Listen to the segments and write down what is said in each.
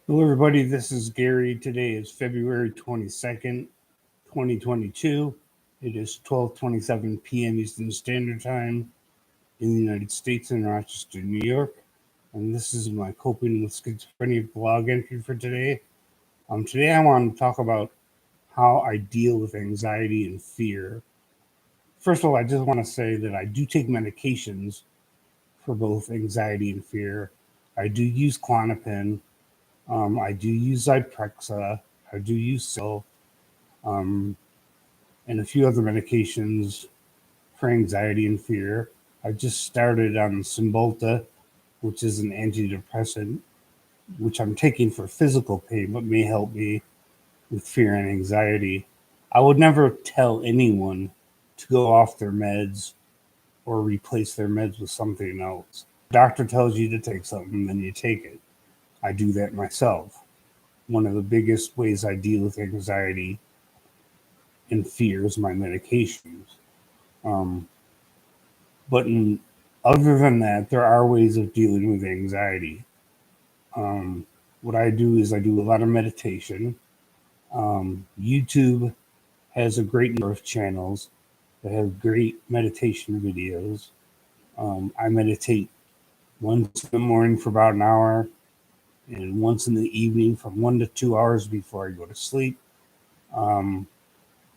Hello, everybody. This is Gary. Today is February 22nd, 2022. It is 12:27 p.m. Eastern Standard Time in the United States in Rochester, New York. And this is my coping with schizophrenia blog entry for today. Today I want to talk about how I deal with anxiety and fear. First of all, I just want to say that I do take medications for both anxiety and fear. I do use Klonopin. I do use Zyprexa. I do use um, and a few other medications for anxiety and fear. I just started on Cymbalta, which is an antidepressant, which I'm taking for physical pain, but may help me with fear and anxiety. I would never tell anyone to go off their meds or replace their meds with something else. The doctor tells you to take something, then you take it. I do that myself. One of the biggest ways I deal with anxiety and fear is my medications. Um, but other than that, there are ways of dealing with anxiety. Um, what I do is I do a lot of meditation. YouTube has a great number of channels that have great meditation videos. I meditate once in the morning for about an hour and once in the evening from 1 to 2 hours before I go to sleep. Um,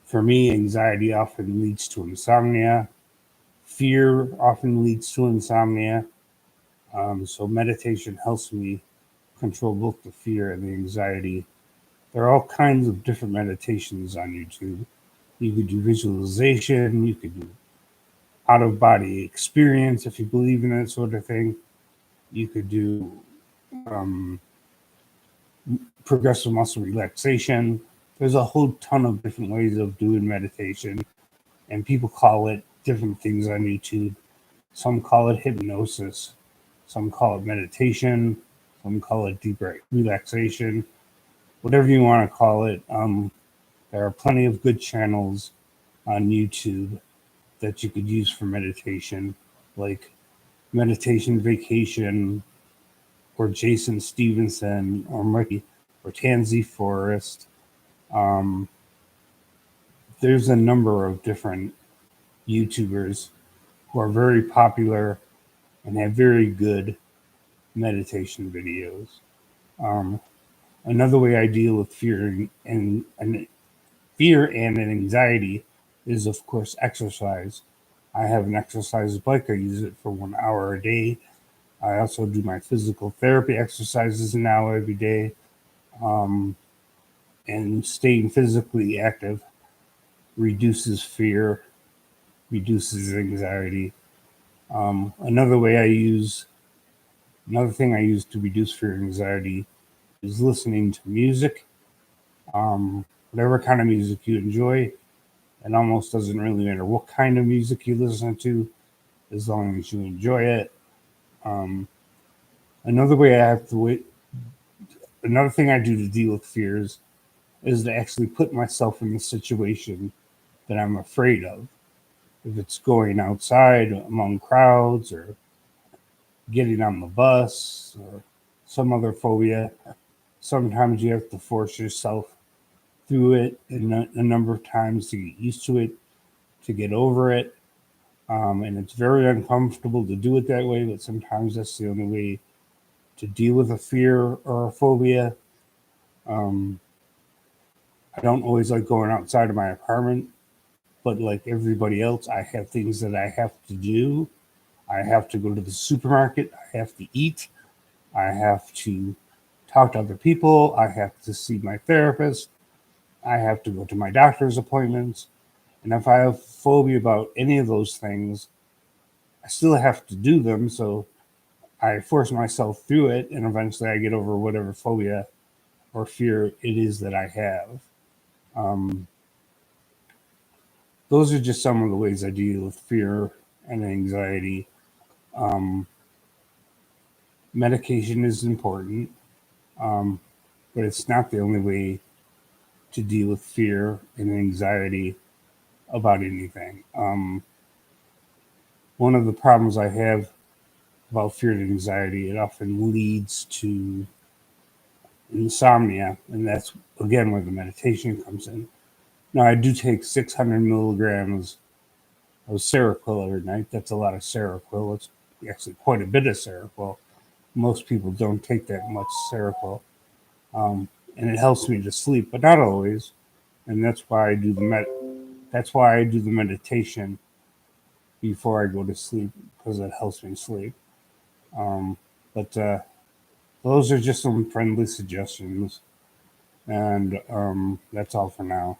for me, anxiety often leads to insomnia. Fear often leads to insomnia. So meditation helps me control both the fear and the anxiety. There are all kinds of different meditations on YouTube. You could do visualization, you could do out of body experience if you believe in that sort of thing. You could do um, progressive muscle relaxation. There's a whole ton of different ways of doing meditation, and people call it different things on YouTube. Some call it hypnosis, some call it meditation, some call it deep relaxation, whatever you want to call it. There are plenty of good channels on YouTube that you could use for meditation, like Meditation Vacation, or Jason Stevenson, or Mikey, or Tansy Forest. Um, there's a number of different YouTubers who are very popular and have very good meditation videos. Um, Another way I deal with fear and fear and anxiety is, of course, exercise. I have an exercise bike. I use it for 1 hour a day. I also do my physical therapy exercises now every day. Um, and staying physically active reduces fear, reduces anxiety. Another thing I use to reduce fear and anxiety is listening to music, whatever kind of music you enjoy. It almost doesn't really matter what kind of music you listen to, as long as you enjoy it. Um, another way I have to wait. Another thing I do to deal with fears is to actually put myself in the situation that I'm afraid of. If it's going outside among crowds or getting on the bus or some other phobia, sometimes you have to force yourself through it a number of times to get used to it, to get over it. And it's very uncomfortable to do it that way, but sometimes that's the only way to deal with a fear or a phobia. Um, I don't always like going outside of my apartment, but like everybody else, I have things that I have to do. I have to go to the supermarket. I have to eat. I have to talk to other people. I have to see my therapist. I have to go to my doctor's appointments. And if I have phobia about any of those things, I still have to do them. So I force myself through it, and eventually I get over whatever phobia or fear it is that I have. Um, those are just some of the ways I deal with fear and anxiety. Um, Medication is important, um, but it's not the only way to deal with fear and anxiety about anything. One of the problems I have about fear and anxiety, it often leads to insomnia, and that's again where the meditation comes in. Now, I do take 600 milligrams of Seroquel every night. That's a lot of Seroquel. It's actually quite a bit of Seroquel. Most people don't take that much Seroquel, and it helps me to sleep, but not always. And that's why I do the meditation before I go to sleep, because it helps me sleep. But those are just some friendly suggestions, and that's all for now.